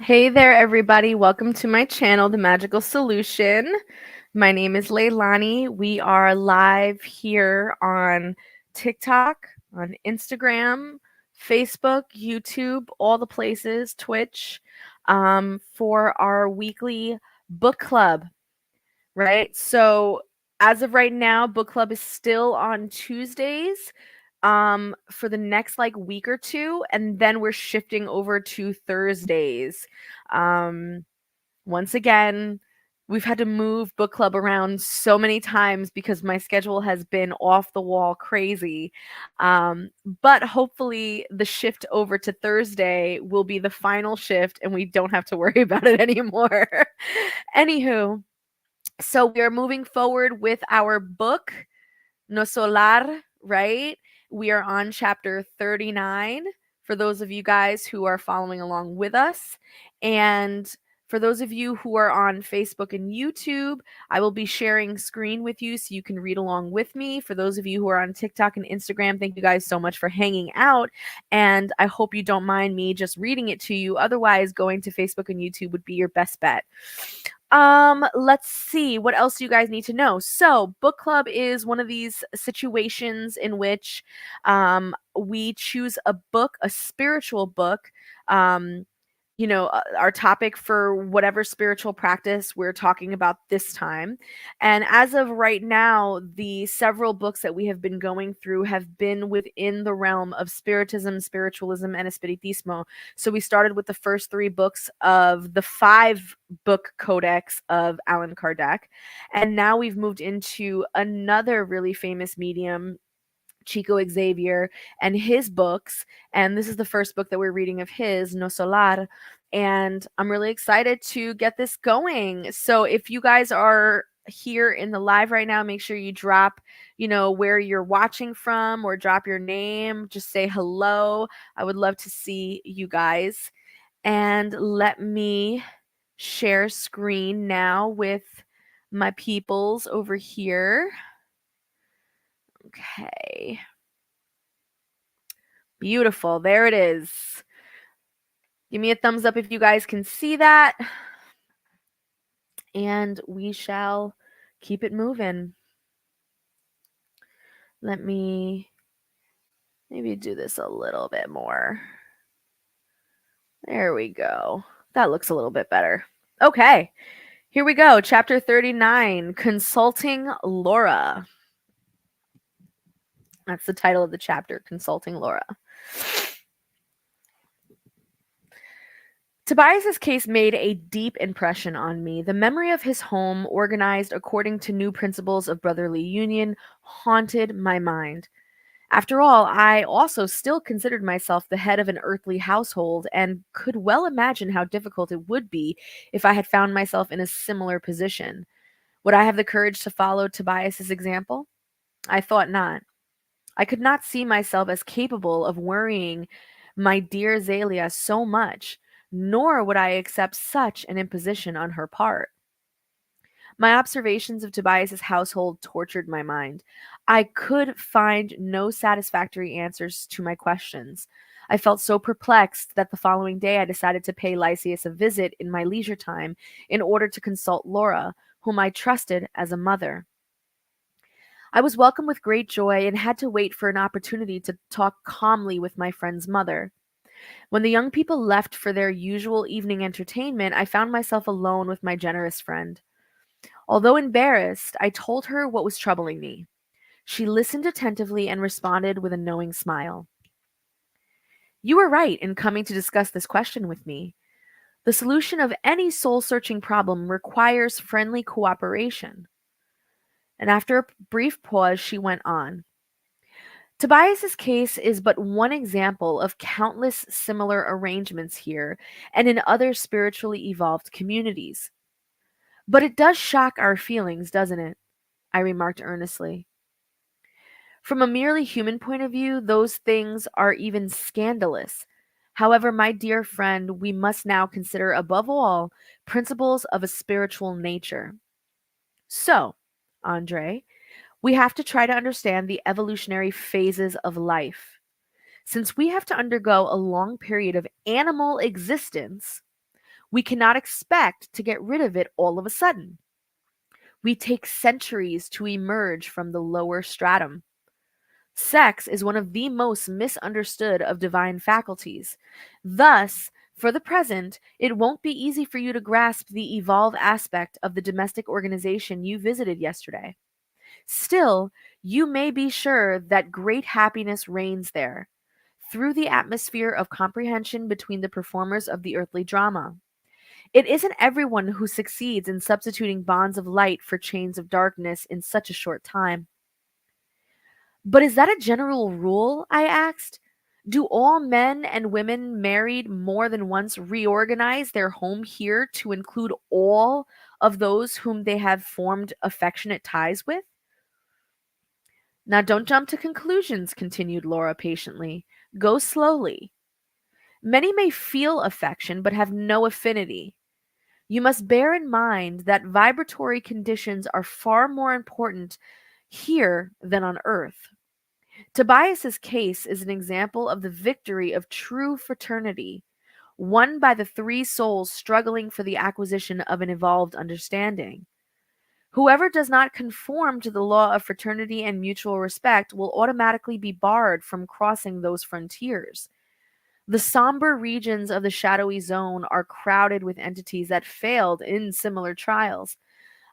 Hey there, everybody. Welcome to my channel, The Magical Solution. My name is Leilani. We are live here on TikTok, on Instagram, Facebook, YouTube, all the places, Twitch, for our weekly book club, right? So, as of right now, book club is still on Tuesdays for the next like week or two, and then we're shifting over to Thursdays. um Once again, we've had to move book club around so many times because my schedule has been off the wall crazy. But hopefully the shift over to Thursday will be the final shift and we don't have to worry about it anymore. Anywho, so we are moving forward with our book, Nosso Lar, right? We are on chapter 39 for those of you guys who are following along with us. And for those of you who are on Facebook and YouTube, I will be sharing screen with you so you can read along with me. For those of you who are on TikTok and Instagram, thank you guys so much for hanging out. And I hope you don't mind me just reading it to you. Otherwise, going to Facebook and YouTube would be your best bet. Let's see what else you guys need to know. So, book club is one of these situations in which we choose a book, a spiritual book, um, our topic for whatever spiritual practice we're talking about this time. And as of right now, the several books that we have been going through have been within the realm of spiritism, spiritualism, and espiritismo. So we started with the first three books of the 5-book codex of Allan Kardec. And now we've moved into another really famous medium, Chico Xavier, and his books. And this is the first book that we're reading of his, Nosso Lar. And I'm really excited to get this going. So if you guys are here in the live right now, make sure you drop, where you're watching from, or drop your name. Just say hello. I would love to see you guys. And let me share screen now with my peoples over here. Okay. Beautiful. There it is. Give me a thumbs up if you guys can see that. And we shall keep it moving. Let me maybe do this a little bit more. There we go. That looks a little bit better. Okay. Here we go. Chapter 39, Consulting Laura. That's the title of the chapter, Consulting Laura. Tobias's case made a deep impression on me. The memory of his home, organized according to new principles of brotherly union, haunted my mind. After all, I also still considered myself the head of an earthly household and could well imagine how difficult it would be if I had found myself in a similar position. Would I have the courage to follow Tobias's example? I thought not. I could not see myself as capable of worrying my dear Zalia so much, nor would I accept such an imposition on her part. My observations of Tobias's household tortured my mind. I could find no satisfactory answers to my questions. I felt so perplexed that the following day I decided to pay Lysias a visit in my leisure time in order to consult Laura, whom I trusted as a mother. I was welcomed with great joy and had to wait for an opportunity to talk calmly with my friend's mother. When the young people left for their usual evening entertainment, I found myself alone with my generous friend. Although embarrassed, I told her what was troubling me. She listened attentively and responded with a knowing smile. You were right in coming to discuss this question with me. The solution of any soul-searching problem requires friendly cooperation. And after a brief pause, she went on. Tobias's case is but one example of countless similar arrangements here and in other spiritually evolved communities. But it does shock our feelings, doesn't it? I remarked earnestly. From a merely human point of view, those things are even scandalous. However, my dear friend, we must now consider above all principles of a spiritual nature. So, Andre, we have to try to understand the evolutionary phases of life. Since we have to undergo a long period of animal existence, We cannot expect to get rid of it all of a sudden. We take centuries to emerge from the lower stratum. Sex is one of the most misunderstood of divine faculties. Thus, for the present, it won't be easy for you to grasp the evolved aspect of the domestic organization you visited yesterday. Still, you may be sure that great happiness reigns there, through the atmosphere of comprehension between the performers of the earthly drama. It isn't everyone who succeeds in substituting bonds of light for chains of darkness in such a short time. But is that a general rule? I asked. Do all men and women married more than once reorganize their home here to include all of those whom they have formed affectionate ties with? Now, don't jump to conclusions, continued Laura patiently. Go slowly. Many may feel affection but have no affinity. You must bear in mind that vibratory conditions are far more important here than on earth. Tobias's case is an example of the victory of true fraternity, won by the three souls struggling for the acquisition of an evolved understanding. Whoever does not conform to the law of fraternity and mutual respect will automatically be barred from crossing those frontiers. The somber regions of the shadowy zone are crowded with entities that failed in similar trials.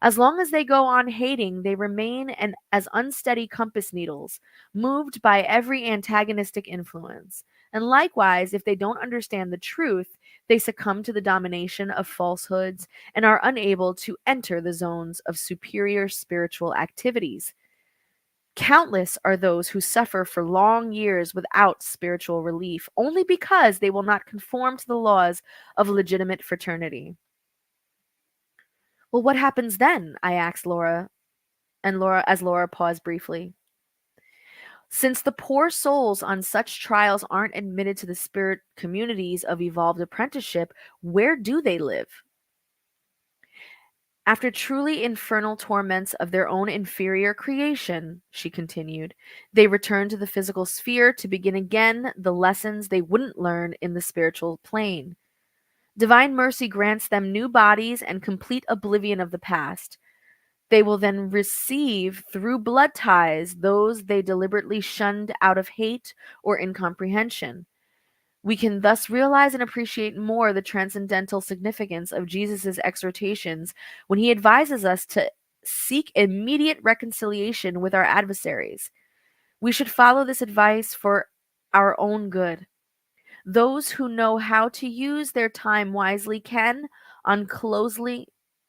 As long as they go on hating, they remain as unsteady compass needles, moved by every antagonistic influence. And likewise, if they don't understand the truth, they succumb to the domination of falsehoods and are unable to enter the zones of superior spiritual activities. Countless are those who suffer for long years without spiritual relief, only because they will not conform to the laws of legitimate fraternity. Well, what happens then? I asked Laura, as Laura paused briefly. Since the poor souls on such trials aren't admitted to the spirit communities of evolved apprenticeship, where do they live? After truly infernal torments of their own inferior creation, she continued, they return to the physical sphere to begin again the lessons they wouldn't learn in the spiritual plane. Divine mercy grants them new bodies and complete oblivion of the past. They will then receive through blood ties those they deliberately shunned out of hate or incomprehension. We can thus realize and appreciate more the transcendental significance of Jesus' exhortations when he advises us to seek immediate reconciliation with our adversaries. We should follow this advice for our own good. Those who know how to use their time wisely can, on closely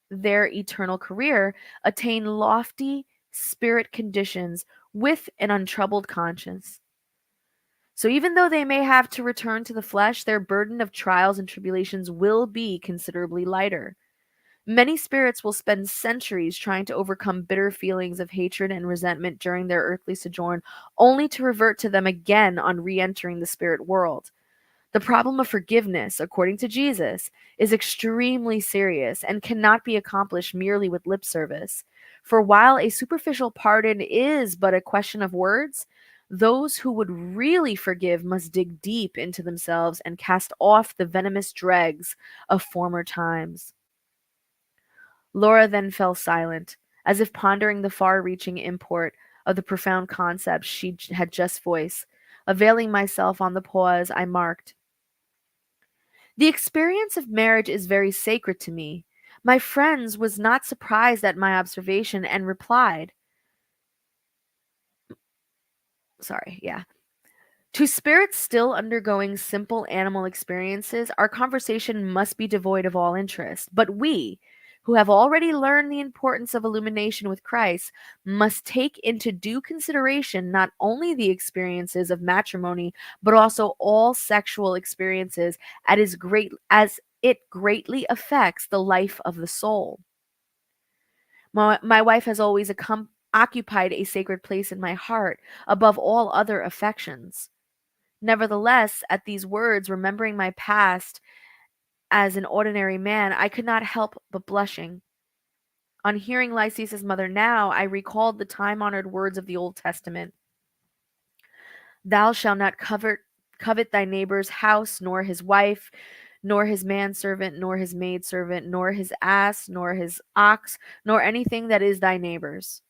their eternal career, attain lofty spirit conditions with an untroubled conscience. So even though they may have to return to the flesh, their burden of trials and tribulations will be considerably lighter. Many spirits will spend centuries trying to overcome bitter feelings of hatred and resentment during their earthly sojourn, only to revert to them again on re entering the spirit world. The problem of forgiveness, according to Jesus, is extremely serious and cannot be accomplished merely with lip service. For while a superficial pardon is but a question of words, those who would really forgive must dig deep into themselves and cast off the venomous dregs of former times. Laura then fell silent, as if pondering the far reaching import of the profound concepts she had just voiced. Availing myself on the pause, I marked, the experience of marriage is very sacred to me. My friends was not surprised at my observation and replied, to spirits still undergoing simple animal experiences, our conversation must be devoid of all interest. But we, who have already learned the importance of illumination with Christ, must take into due consideration not only the experiences of matrimony, but also all sexual experiences as it greatly affects the life of the soul. My wife has always occupied a sacred place in my heart above all other affections. Nevertheless, at these words, remembering my past as an ordinary man, I could not help but blushing. On hearing Lysias' mother now, I recalled the time-honored words of the Old Testament. Thou shalt not covet thy neighbor's house, nor his wife, nor his manservant, nor his maidservant, nor his ass, nor his ox, nor anything that is thy neighbor's.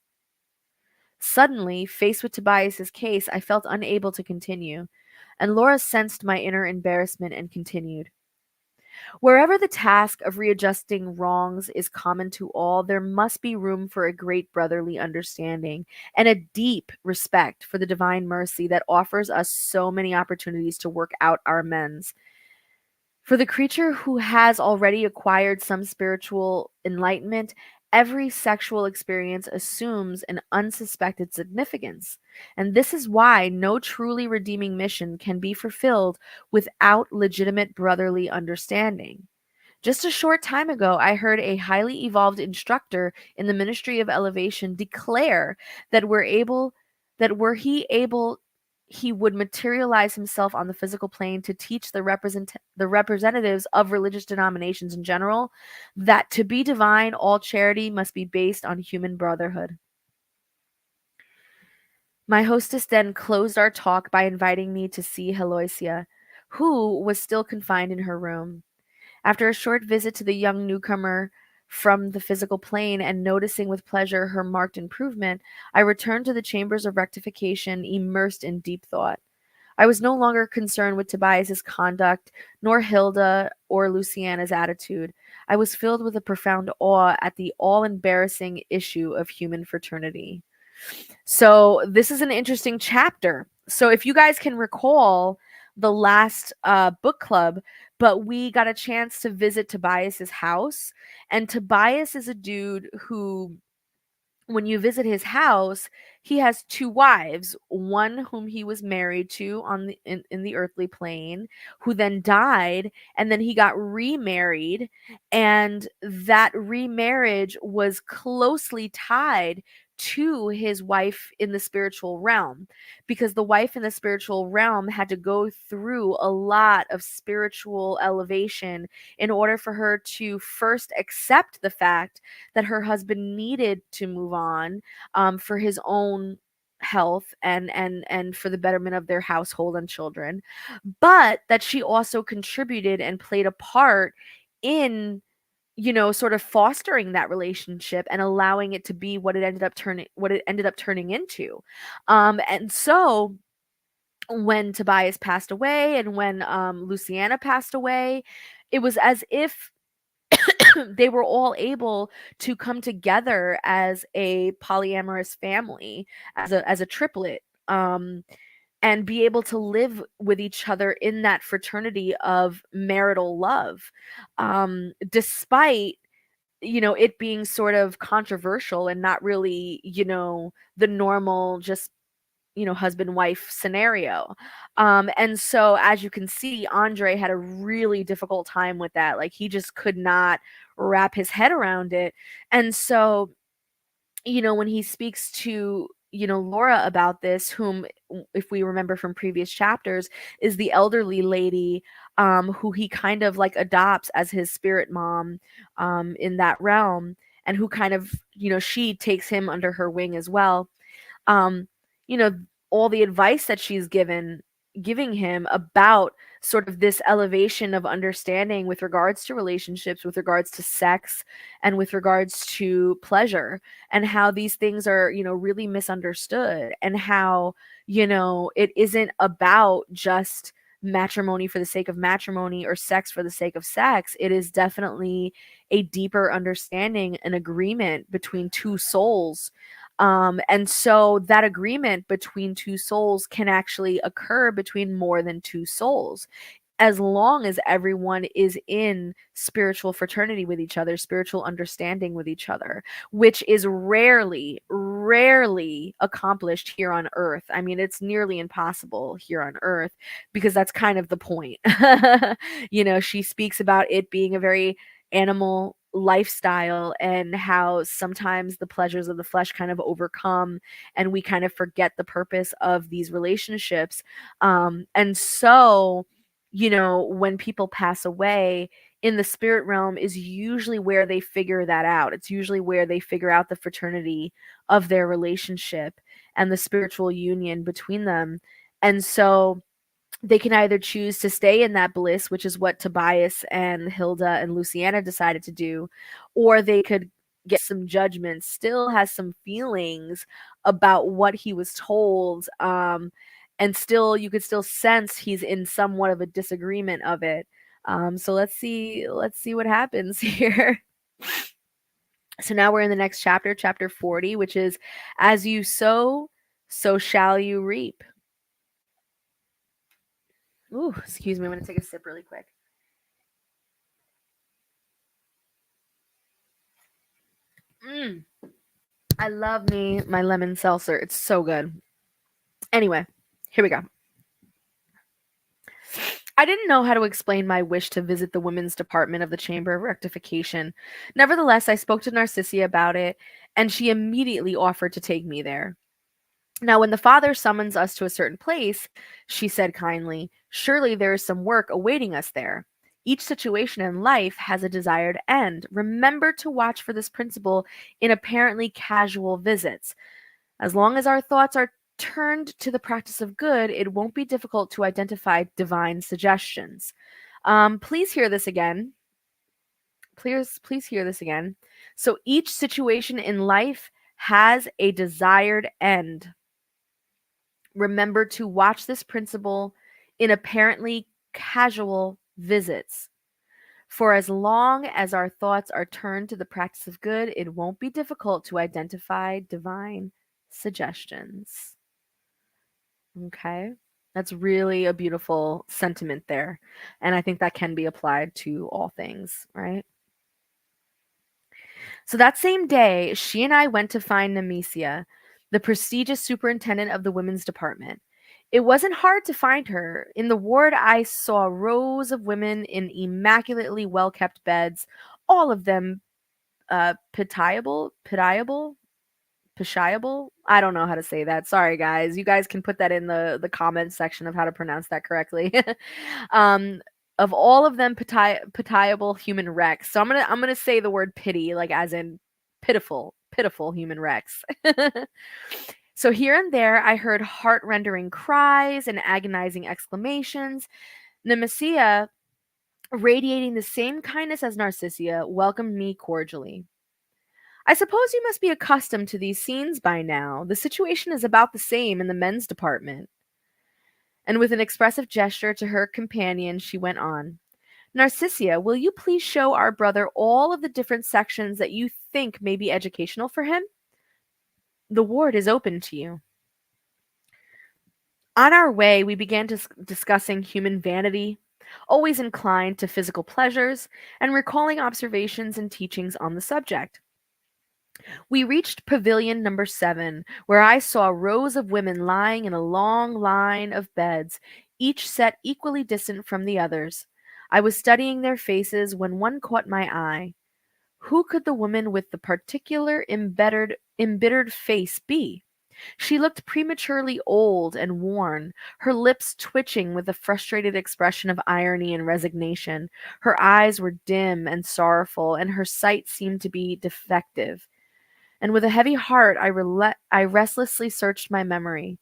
Suddenly, faced with Tobias's case, I felt unable to continue, and Laura sensed my inner embarrassment and continued. Wherever the task of readjusting wrongs is common to all, there must be room for a great brotherly understanding and a deep respect for the divine mercy that offers us so many opportunities to work out our amends. For the creature who has already acquired some spiritual enlightenment, every sexual experience assumes an unsuspected significance. And this is why no truly redeeming mission can be fulfilled without legitimate brotherly understanding. Just a short time ago, I heard a highly evolved instructor in the Ministry of Elevation declare that were he able, he would materialize himself on the physical plane to teach the representatives of religious denominations in general that to be divine, all charity must be based on human brotherhood. My hostess then closed our talk by inviting me to see Heloisia, who was still confined in her room. After a short visit to the young newcomer from the physical plane and noticing with pleasure her marked improvement, I returned to the chambers of rectification, immersed in deep thought. I was no longer concerned with Tobias's conduct, nor Hilda or Luciana's attitude. I was filled with a profound awe at the all-embarrassing issue of human fraternity. So this is an interesting chapter. So if you guys can recall the last book club, but we got a chance to visit Tobias's house, and Tobias is a dude who, when you visit his house, he has two wives, one whom he was married to in the earthly plane, who then died, and then he got remarried, and that remarriage was closely tied to his wife in the spiritual realm, because the wife in the spiritual realm had to go through a lot of spiritual elevation in order for her to first accept the fact that her husband needed to move on, for his own health and for the betterment of their household and children, but that she also contributed and played a part in, sort of fostering that relationship and allowing it to be what it ended up turning into. And so when Tobias passed away and when Luciana passed away, it was as if they were all able to come together as a polyamorous family, as a triplet, and be able to live with each other in that fraternity of marital love, despite it being sort of controversial and not really the normal just husband wife scenario. And so as you can see, Andre had a really difficult time with that. Like, he just could not wrap his head around it. And so when he speaks to Laura about this, whom, if we remember from previous chapters, is the elderly lady, who he kind of like adopts as his spirit mom, in that realm, and who kind of, she takes him under her wing as well. um, you know, all the advice that she's giving him about sort of this elevation of understanding with regards to relationships, with regards to sex, and with regards to pleasure, and how these things are, really misunderstood, and how, it isn't about just matrimony for the sake of matrimony or sex for the sake of sex. It is definitely a deeper understanding, an agreement between two souls, and so that agreement between two souls can actually occur between more than two souls, as long as everyone is in spiritual fraternity with each other, spiritual understanding with each other, which is rarely accomplished here on earth. I mean, it's nearly impossible here on earth, because that's kind of the point. She speaks about it being a very animal lifestyle, and how sometimes the pleasures of the flesh kind of overcome, and we kind of forget the purpose of these relationships. And so when people pass away, in the spirit realm is usually where they figure that out. It's usually where they figure out the fraternity of their relationship and the spiritual union between them. And so They can either choose to stay in that bliss, which is what Tobias and Hilda and Luciana decided to do, or they could get some judgment, still has some feelings about what he was told, and still you could still sense he's in somewhat of a disagreement of it. So let's see what happens here. So now we're in the next chapter, chapter 40, which is as you sow, so shall you reap. Ooh, excuse me, I'm going to take a sip really quick. Mm, I love me my lemon seltzer. It's so good. Anyway, here we go. I didn't know how to explain my wish to visit the women's department of the Chamber of Rectification. Nevertheless, I spoke to Narcissia about it, and she immediately offered to take me there. Now, when the father summons us to a certain place, she said kindly, surely there is some work awaiting us there. Each situation in life has a desired end. Remember to watch for this principle in apparently casual visits. As long as our thoughts are turned to the practice of good, it won't be difficult to identify divine suggestions. Please hear this again. Please hear this again. So each situation in life has a desired end. Remember to watch this principle in apparently casual visits. For as long as our thoughts are turned to the practice of good, it won't be difficult to identify divine suggestions. Okay. That's really a beautiful sentiment there. And I think that can be applied to all things, right? So that same day, she and I went to find Nemesia, the prestigious superintendent of the women's department. It wasn't hard to find her. In the ward, I saw rows of women in immaculately well kept beds, all of them pitiable, Pishiable? I don't know how to say that. Sorry, guys. You guys can put that in the comments section of how to pronounce that correctly. um, of all of them, pitiable human wrecks. So I'm gonna say the word pity, like as in pitiful human wrecks. So here and there, I heard heart-rendering cries and agonizing exclamations. Nemesia, radiating the same kindness as Narcissia, welcomed me cordially. I suppose you must be accustomed to these scenes by now. The situation is about the same in the men's department. And with an expressive gesture to her companion, she went on. Narcissia, will you please show our brother all of the different sections that you think may be educational for him? The ward is open to you. On our way, we began discussing human vanity, always inclined to physical pleasures, and recalling observations and teachings on the subject. We reached pavilion number 7, where I saw rows of women lying in a long line of beds, each set equally distant from the others. I was studying their faces when one caught my eye. Who could the woman with the particular embittered face be? She looked prematurely old and worn, her lips twitching with a frustrated expression of irony and resignation. Her eyes were dim and sorrowful, and her sight seemed to be defective. And with a heavy heart, I restlessly searched my memory,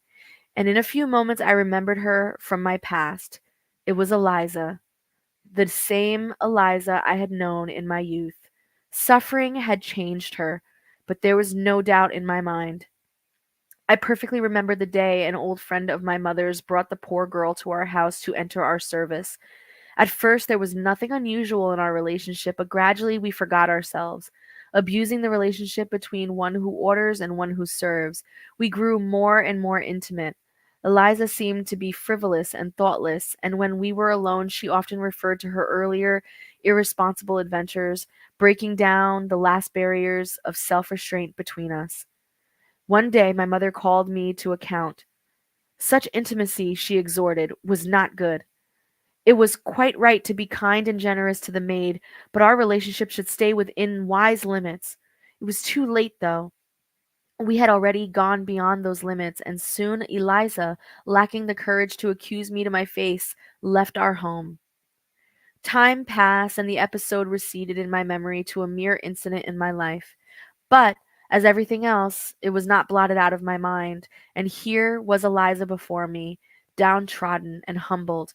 and in a few moments I remembered her from my past. It was Eliza, the same Eliza I had known in my youth. Suffering had changed her, but there was no doubt in my mind. I perfectly remember the day an old friend of my mother's brought the poor girl to our house to enter our service. At first, there was nothing unusual in our relationship, but gradually we forgot ourselves, abusing the relationship between one who orders and one who serves. We grew more and more intimate. Eliza seemed to be frivolous and thoughtless, and when we were alone, she often referred to her earlier irresponsible adventures, breaking down the last barriers of self restraint between us. One day, my mother called me to account. Such intimacy, she exhorted, was not good. It was quite right to be kind and generous to the maid, but our relationship should stay within wise limits. It was too late, though. We had already gone beyond those limits, and soon Eliza, lacking the courage to accuse me to my face, left our home. Time passed, and the episode receded in my memory to a mere incident in my life. But, as everything else, it was not blotted out of my mind, and here was Eliza before me, downtrodden and humbled.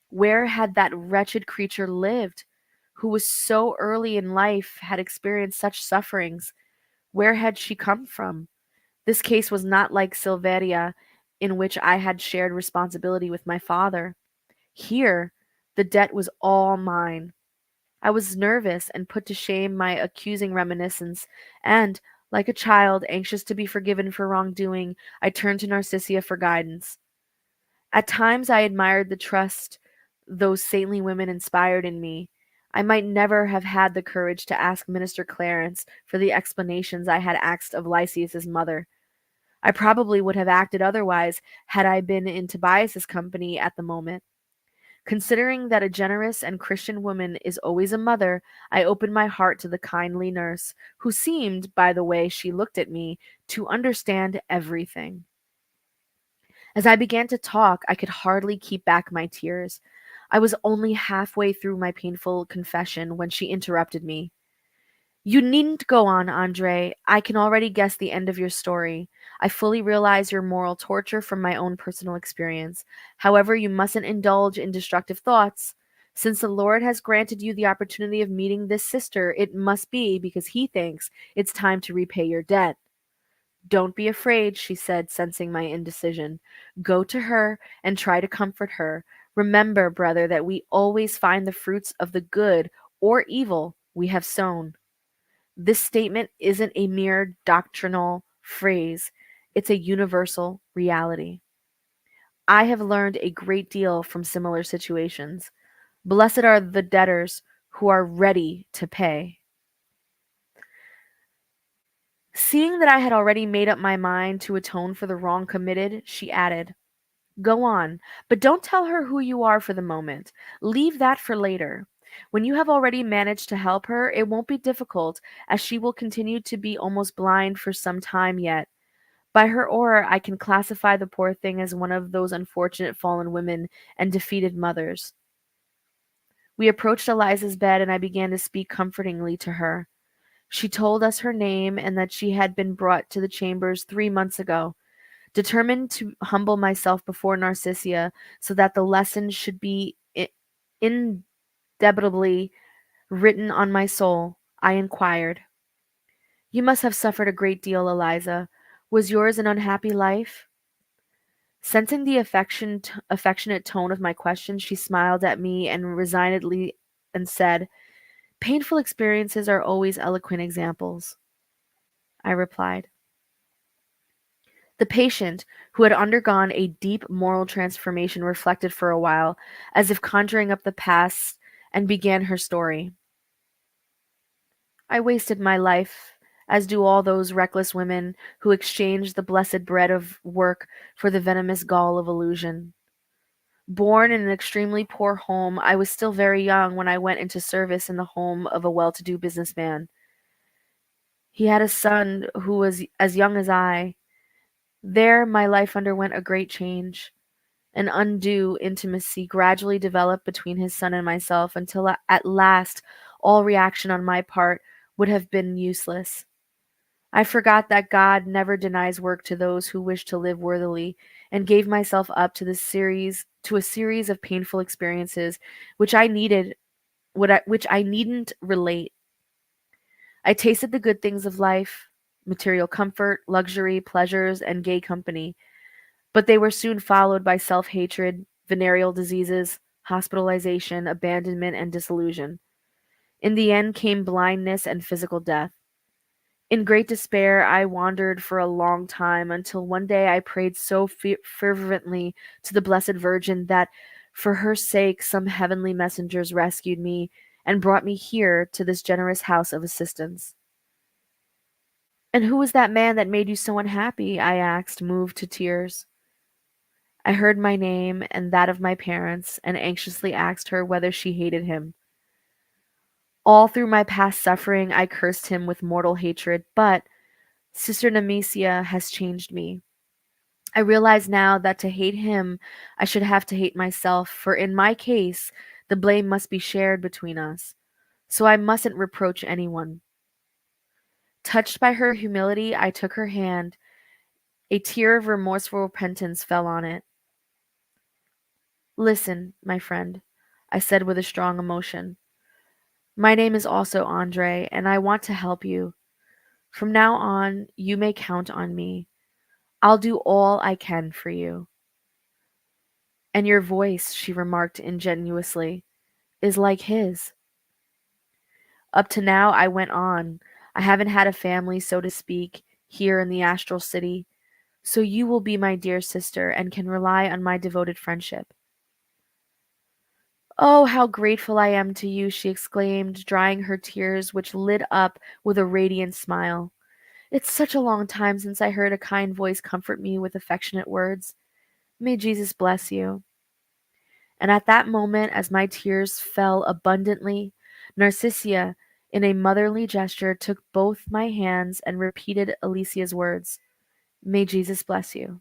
Where had that wretched creature lived, who was so early in life, had experienced such sufferings? Where had she come from? This case was not like Silveria, in which I had shared responsibility with my father. Here, the debt was all mine. I was nervous and put to shame my accusing reminiscence, and, like a child anxious to be forgiven for wrongdoing, I turned to Narcissia for guidance. At times I admired the trust those saintly women inspired in me. I might never have had the courage to ask Minister Clarence for the explanations I had asked of Lysias's mother. I probably would have acted otherwise had I been in Tobias's company at the moment. Considering that a generous and Christian woman is always a mother, I opened my heart to the kindly nurse, who seemed, by the way she looked at me, to understand everything. As I began to talk, I could hardly keep back my tears. I was only halfway through my painful confession when she interrupted me. You needn't go on, Andre. I can already guess the end of your story. I fully realize your moral torture from my own personal experience. However, you mustn't indulge in destructive thoughts. Since the Lord has granted you the opportunity of meeting this sister, it must be because he thinks it's time to repay your debt. Don't be afraid, she said, sensing my indecision. Go to her and try to comfort her. Remember, brother, that we always find the fruits of the good or evil we have sown. This statement isn't a mere doctrinal phrase, it's a universal reality. I have learned a great deal from similar situations. Blessed are the debtors who are ready to pay. Seeing that I had already made up my mind to atone for the wrong committed, she added, Go on, but don't tell her who you are for the moment. Leave that for later. When you have already managed to help her, it won't be difficult, as she will continue to be almost blind for some time yet. By her aura, I can classify the poor thing as one of those unfortunate fallen women and defeated mothers. We approached Eliza's bed, and I began to speak comfortingly to her. She told us her name and that she had been brought to the chambers 3 months ago. Determined to humble myself before Narcissia so that the lesson should be indelibly written on my soul, I inquired, You must have suffered a great deal, Eliza. Was yours an unhappy life? Sensing the affectionate tone of my question, she smiled at me and resignedly and said, Painful experiences are always eloquent examples. I replied. The patient, who had undergone a deep moral transformation, reflected for a while, as if conjuring up the past, and began her story. I wasted my life, as do all those reckless women who exchange the blessed bread of work for the venomous gall of illusion. Born in an extremely poor home, I was still very young when I went into service in the home of a well-to-do businessman. He had a son who was as young as I. There, my life underwent a great change. An undue intimacy gradually developed between his son and myself until at last all reaction on my part would have been useless. I forgot that God never denies work to those who wish to live worthily, and gave myself up to a series of painful experiences which which I needn't relate. I tasted the good things of life, material comfort, luxury, pleasures, and gay company, but they were soon followed by self-hatred, venereal diseases, hospitalization, abandonment, and disillusion. In the end came blindness and physical death. In great despair, I wandered for a long time until one day I prayed so fervently to the Blessed Virgin that for her sake some heavenly messengers rescued me and brought me here to this generous house of assistance. And who was that man that made you so unhappy? I asked, moved to tears. I heard my name and that of my parents and anxiously asked her whether she hated him. All through my past suffering, I cursed him with mortal hatred, but Sister Nemesia has changed me. I realize now that to hate him, I should have to hate myself, for in my case, the blame must be shared between us. So I mustn't reproach anyone. Touched by her humility, I took her hand. A tear of remorseful repentance fell on it. Listen, my friend, I said with a strong emotion. My name is also Andre, and I want to help you. From now on, you may count on me. I'll do all I can for you. And your voice, she remarked ingenuously, is like his. Up to now, I went on. I haven't had a family, so to speak, here in the astral city, so you will be my dear sister and can rely on my devoted friendship. Oh, how grateful I am to you, she exclaimed, drying her tears, which lit up with a radiant smile. It's such a long time since I heard a kind voice comfort me with affectionate words. May Jesus bless you. And at that moment, as my tears fell abundantly, Narcissia, in a motherly gesture, took both my hands and repeated Alicia's words. May Jesus bless you.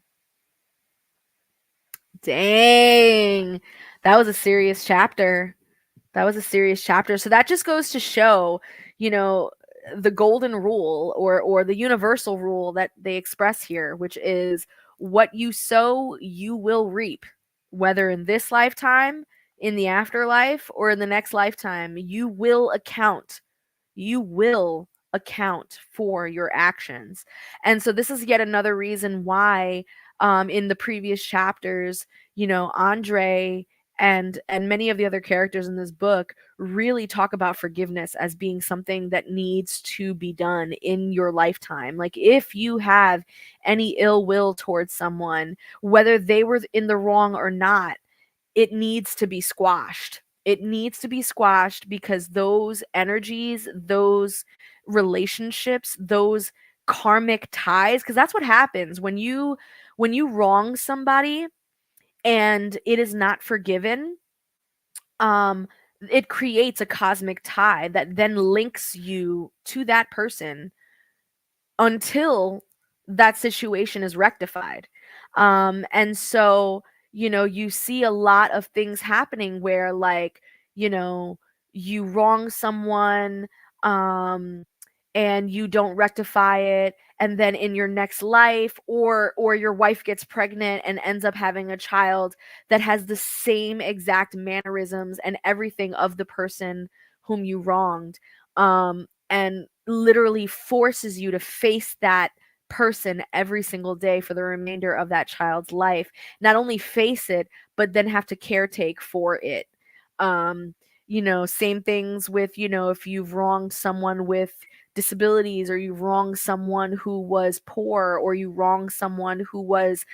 Dang. That was a serious chapter. That was a serious chapter. So that just goes to show, you know, the golden rule or the universal rule that they express here, which is what you sow, you will reap, whether in this lifetime, in the afterlife, or in the next lifetime. You will account for your actions. And so this is yet another reason why in the previous chapters, Andre and many of the other characters in this book really talk about forgiveness as being something that needs to be done in your lifetime. Like if you have any ill will towards someone, whether they were in the wrong or not, it needs to be squashed. It needs to be squashed because those energies, those relationships, those karmic ties, because that's what happens when you wrong somebody and it is not forgiven. um it creates a cosmic tie that then links you to that person until that situation is rectified. And so, you see a lot of things happening where, like, you know, you wrong someone, um, and you don't rectify it, and then in your next life, or your wife gets pregnant and ends up having a child that has the same exact mannerisms and everything of the person whom you wronged. And literally forces you to face that person every single day for the remainder of that child's life. Not only face it, but then have to caretake for it. Um, same things with, if you've wronged someone with disabilities, or you wrong someone who was poor, or you wrong someone who was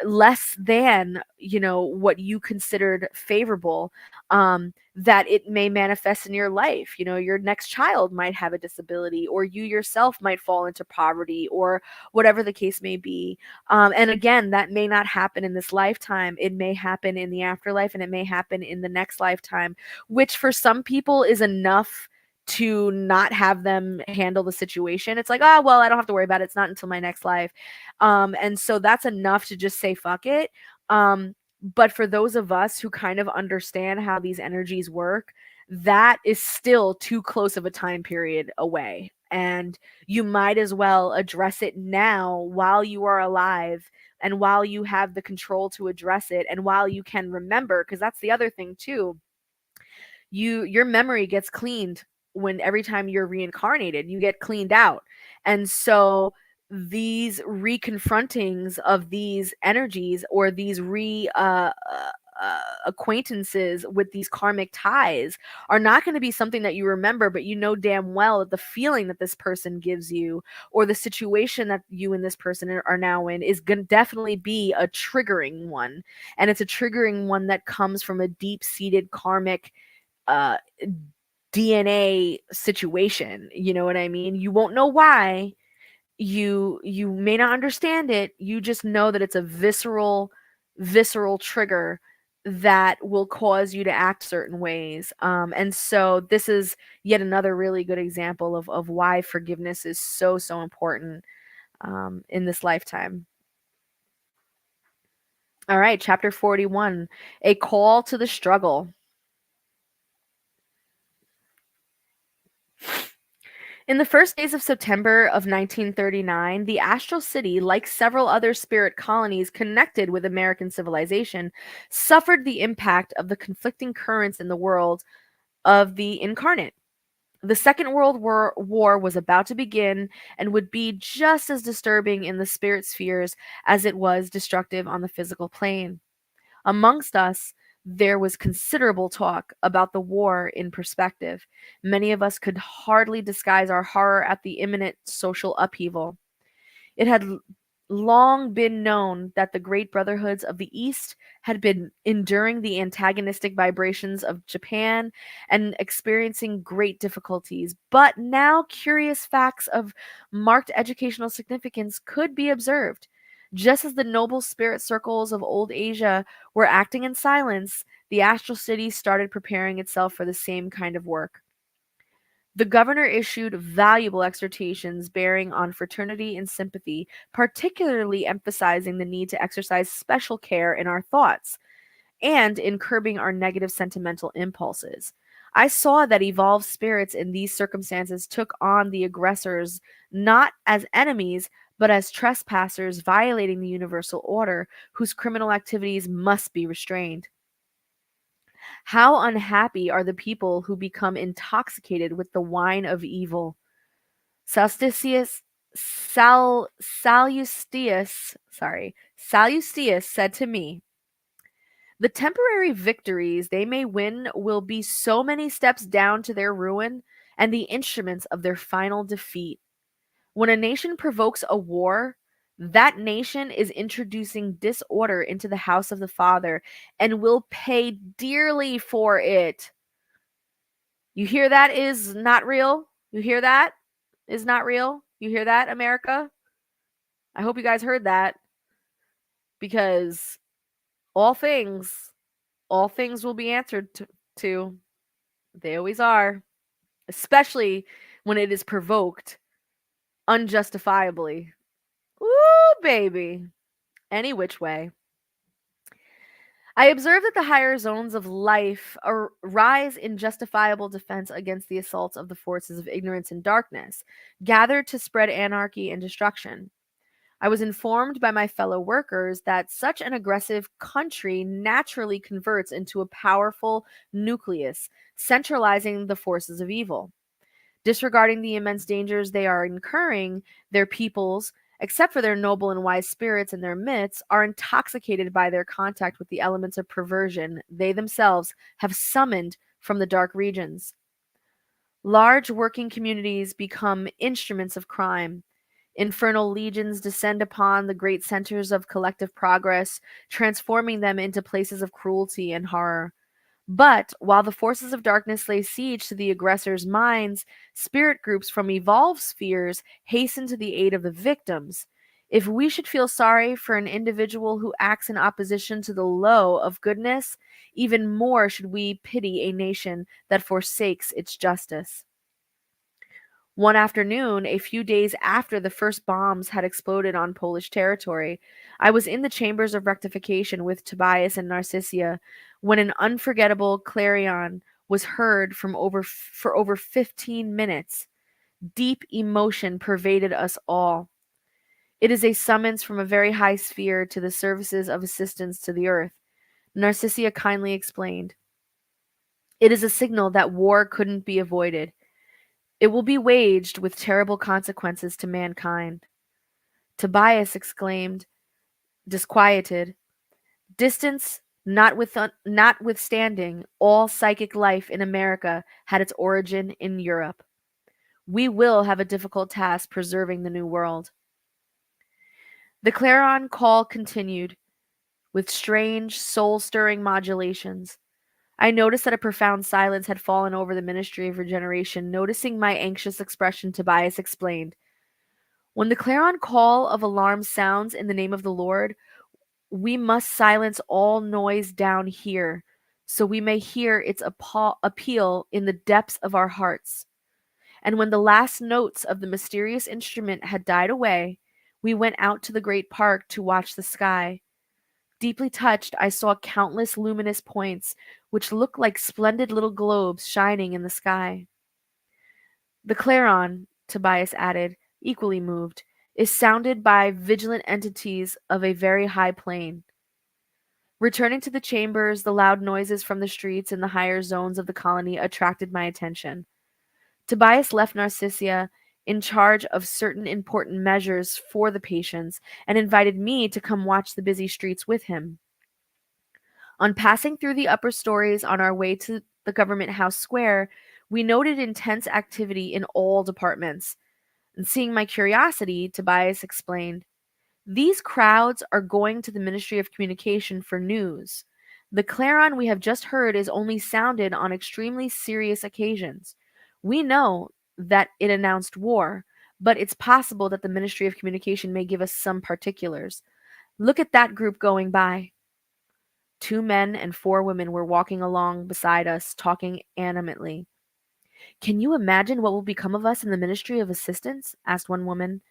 less than what you considered favorable, that it may manifest in your life. Your next child might have a disability, or you yourself might fall into poverty, or whatever the case may be. And again, that may not happen in this lifetime. It may happen in the afterlife, and it may happen in the next lifetime, which for some people is enough to not have them handle the situation. It's like, oh, well, I don't have to worry about it. It's not until my next life. And so that's enough to just say, fuck it. But for those of us who kind of understand how these energies work, that is still too close of a time period away. And you might as well address it now while you are alive, and while you have the control to address it, and while you can remember, because that's the other thing too. Your memory gets cleaned when every time you're reincarnated, you get cleaned out. And so these reconfrontings of these energies, or these acquaintances with these karmic ties, are not going to be something that you remember, but you know damn well that the feeling that this person gives you, or the situation that you and this person are now in, is going to definitely be a triggering one. And it's a triggering one that comes from a deep-seated karmic uh DNA situation. You know what I mean? You won't know why. You may not understand it. You just know that it's a visceral trigger that will cause you to act certain ways. And so this is yet another really good example of why forgiveness is so important in this lifetime. All right, chapter 41, a call to the struggle. In the first days of September of 1939, the Astral City, like several other spirit colonies connected with American civilization, suffered the impact of the conflicting currents in the world of the incarnate. The Second World War was about to begin and would be just as disturbing in the spirit spheres as it was destructive on the physical plane. Amongst us, there was considerable talk about the war in perspective. Many of us could hardly disguise our horror at the imminent social upheaval. It had long been known that the great brotherhoods of the East had been enduring the antagonistic vibrations of Japan and experiencing great difficulties. But now curious facts of marked educational significance could be observed. Just as the noble spirit circles of old Asia were acting in silence, the astral city started preparing itself for the same kind of work. The governor issued valuable exhortations bearing on fraternity and sympathy, particularly emphasizing the need to exercise special care in our thoughts and in curbing our negative sentimental impulses. I saw that evolved spirits in these circumstances took on the aggressors not as enemies, but as trespassers violating the universal order, whose criminal activities must be restrained. How unhappy are the people who become intoxicated with the wine of evil. Sallustius said to me, the temporary victories they may win will be so many steps down to their ruin and the instruments of their final defeat. When a nation provokes a war, that nation is introducing disorder into the house of the Father and will pay dearly for it. You hear that is not real? You hear that is not real? You hear that, America? I hope you guys heard that, because all things, all things will be answered to. They always are, especially when it is provoked unjustifiably. Ooh, baby. Any which way. I observe that the higher zones of life rise in justifiable defense against the assaults of the forces of ignorance and darkness, gathered to spread anarchy and destruction. I was informed by my fellow workers that such an aggressive country naturally converts into a powerful nucleus, centralizing the forces of evil. Disregarding the immense dangers they are incurring, their peoples, except for their noble and wise spirits in their midst, are intoxicated by their contact with the elements of perversion they themselves have summoned from the dark regions. Large working communities become instruments of crime. Infernal legions descend upon the great centers of collective progress, transforming them into places of cruelty and horror. But while the forces of darkness lay siege to the aggressors' minds, spirit groups from evolved spheres hasten to the aid of the victims. If we should feel sorry for an individual who acts in opposition to the law of goodness, even more should we pity a nation that forsakes its justice. One afternoon, a few days after the first bombs had exploded on Polish territory, I was in the chambers of rectification with Tobias and Narcissia when an unforgettable clarion was heard for over 15 minutes. Deep emotion pervaded us all. It is a summons from a very high sphere to the services of assistance to the earth, Narcissia kindly explained. It is a signal that war couldn't be avoided. It will be waged with terrible consequences to mankind. Tobias exclaimed, disquieted, distance notwithstanding, all psychic life in America had its origin in Europe. We will have a difficult task preserving the New World. The clarion call continued, with strange, soul-stirring modulations. I noticed that a profound silence had fallen over the Ministry of Regeneration. Noticing my anxious expression, Tobias explained, when the clarion call of alarm sounds in the name of the Lord, we must silence all noise down here, so we may hear its appeal in the depths of our hearts. And when the last notes of the mysterious instrument had died away, we went out to the great park to watch the sky. Deeply touched, I saw countless luminous points, which looked like splendid little globes shining in the sky. The clarion, Tobias added, equally moved, is sounded by vigilant entities of a very high plane. Returning to the chambers, the loud noises from the streets in the higher zones of the colony attracted my attention. Tobias left Narcissia in charge of certain important measures for the patients and invited me to come watch the busy streets with him. On passing through the upper stories on our way to the Government House Square, we noted intense activity in all departments. And seeing my curiosity, Tobias explained, these crowds are going to the Ministry of Communication for news. The clarion we have just heard is only sounded on extremely serious occasions. We know that it announced war, but it's possible that the Ministry of Communication may give us some particulars. Look at that group going by. 2 men and 4 women were walking along beside us, talking animatedly. Can you imagine what will become of us in the Ministry of Assistance? Asked one woman.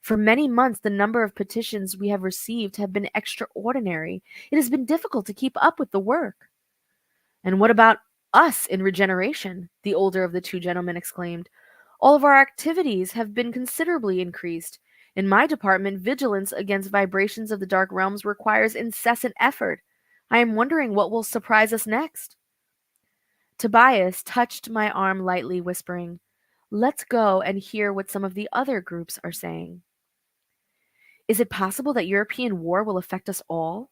For many months, the number of petitions we have received have been extraordinary. It has been difficult to keep up with the work. And what about us in regeneration? The older of the 2 gentlemen exclaimed. All of our activities have been considerably increased. In my department, vigilance against vibrations of the dark realms requires incessant effort. I am wondering what will surprise us next. Tobias touched my arm lightly, whispering, let's go and hear what some of the other groups are saying. Is it possible that European war will affect us all?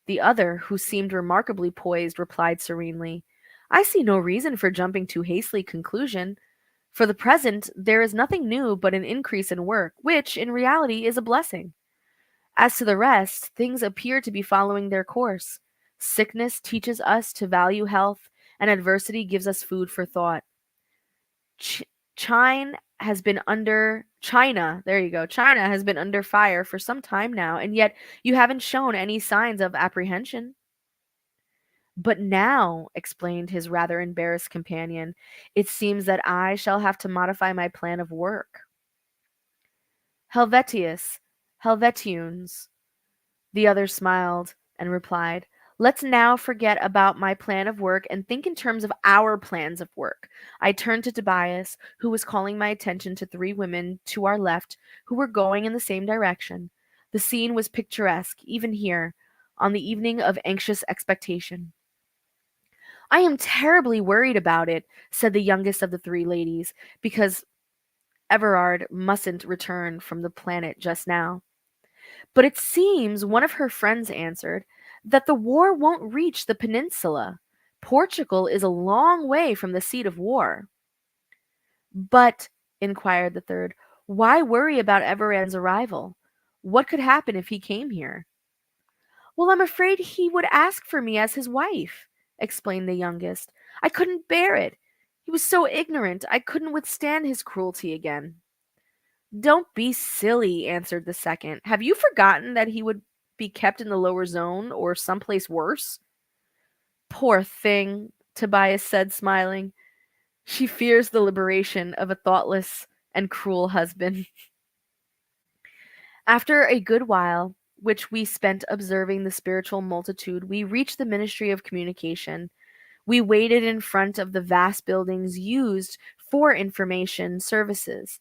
The other, who seemed remarkably poised, replied serenely, I see no reason for jumping to hastily conclusion. For the present, there is nothing new but an increase in work, which, in reality, is a blessing. As to the rest, things appear to be following their course. Sickness teaches us to value health, and adversity gives us food for thought. China has been under fire for some time now, and yet you haven't shown any signs of apprehension. But now, explained his rather embarrassed companion, it seems that I shall have to modify my plan of work. Helvetius, Helvetians, the other smiled and replied, let's now forget about my plan of work and think in terms of our plans of work. I turned to Tobias, who was calling my attention to 3 women to our left who were going in the same direction. The scene was picturesque, even here, on the evening of anxious expectation. I am terribly worried about it, said the youngest of the 3 ladies, because Everard mustn't return from the planet just now. But it seems, one of her friends answered, that the war won't reach the peninsula. Portugal is a long way from the seat of war. But, inquired the third, why worry about Everard's arrival? What could happen if he came here? Well, I'm afraid he would ask for me as his wife, explained the youngest. I couldn't bear it. He was so ignorant, I couldn't withstand his cruelty again. Don't be silly, answered the second. Have you forgotten that he would be kept in the lower zone or someplace worse? Poor thing, Tobias said, smiling. She fears the liberation of a thoughtless and cruel husband. After a good while, which we spent observing the spiritual multitude, we reached the Ministry of Communication. We waited in front of the vast buildings used for information services.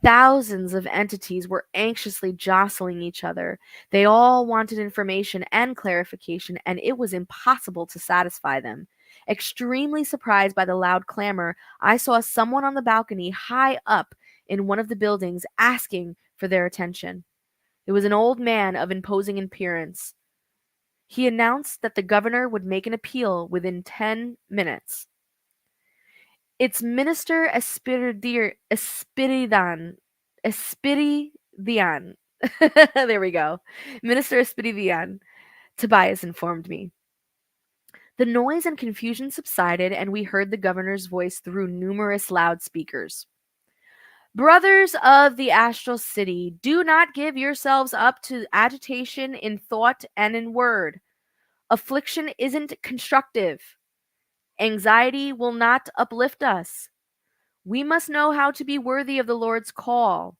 Thousands of entities were anxiously jostling each other. They all wanted information and clarification, and it was impossible to satisfy them. Extremely surprised by the loud clamor, I saw someone on the balcony high up in one of the buildings asking for their attention. It was an old man of imposing appearance. He announced that the governor would make an appeal within 10 minutes. It's Minister Espiridian. There we go. Minister Espiridian, Tobias informed me. The noise and confusion subsided, and we heard the governor's voice through numerous loudspeakers. Brothers of the astral city, do not give yourselves up to agitation in thought and in word. Affliction isn't constructive. Anxiety will not uplift us. We must know how to be worthy of the Lord's call.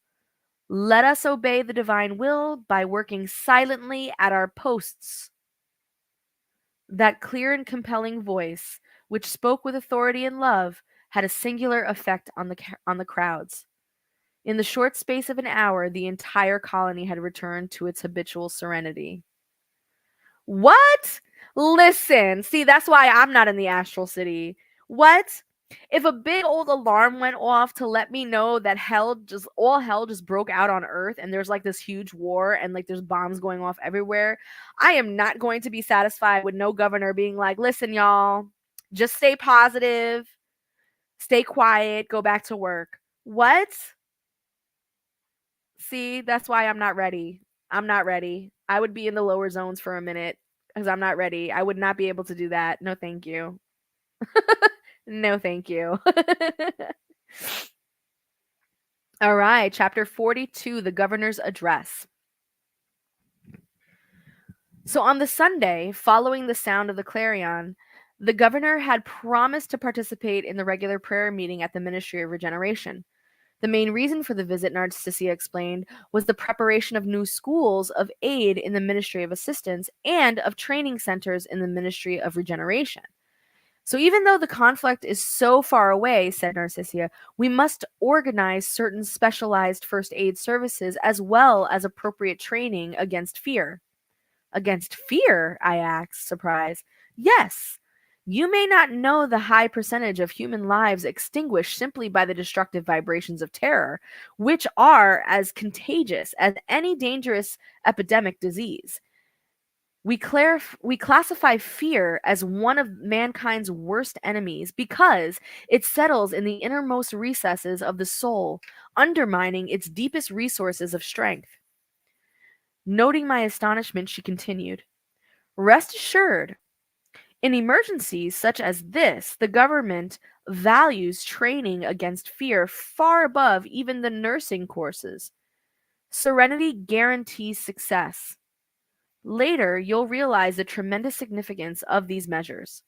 Let us obey the divine will by working silently at our posts. That clear and compelling voice, which spoke with authority and love, had a singular effect on the crowds. In the short space of an hour, the entire colony had returned to its habitual serenity. What? Listen, see, that's why I'm not in the astral city. What? If a big old alarm went off to let me know that all hell just broke out on Earth and there's like this huge war and like there's bombs going off everywhere, I am not going to be satisfied with no governor being like, listen, y'all, just stay positive, stay quiet, go back to work. What? See, that's why I'm not ready. I'm not ready. I would be in the lower zones for a minute because I'm not ready. I would not be able to do that. No, thank you. No, thank you. All right, chapter 42, the governor's address. So on the Sunday following the sound of the clarion, the governor had promised to participate in the regular prayer meeting at the Ministry of Regeneration. The main reason for the visit, Narcissia explained, was the preparation of new schools of aid in the Ministry of Assistance and of training centers in the Ministry of Regeneration. So even though the conflict is so far away, said Narcissia, we must organize certain specialized first aid services as well as appropriate training against fear. Against fear? I asked, surprised. Yes. You may not know the high percentage of human lives extinguished simply by the destructive vibrations of terror, which are as contagious as any dangerous epidemic disease. We classify fear as one of mankind's worst enemies because it settles in the innermost recesses of the soul, undermining its deepest resources of strength. Noting my astonishment, she continued, rest assured, in emergencies such as this, the government values training against fear far above even the nursing courses. Serenity guarantees success. Later, you'll realize the tremendous significance of these measures.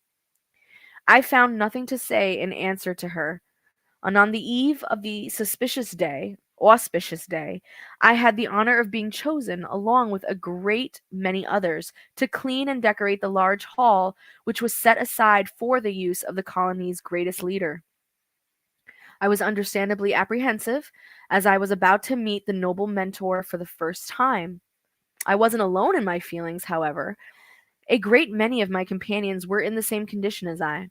I found nothing to say in answer to her, and on the eve of the auspicious day, I had the honor of being chosen, along with a great many others, to clean and decorate the large hall which was set aside for the use of the colony's greatest leader. I was understandably apprehensive, as I was about to meet the noble mentor for the first time. I wasn't alone in my feelings, however. A great many of my companions were in the same condition as I.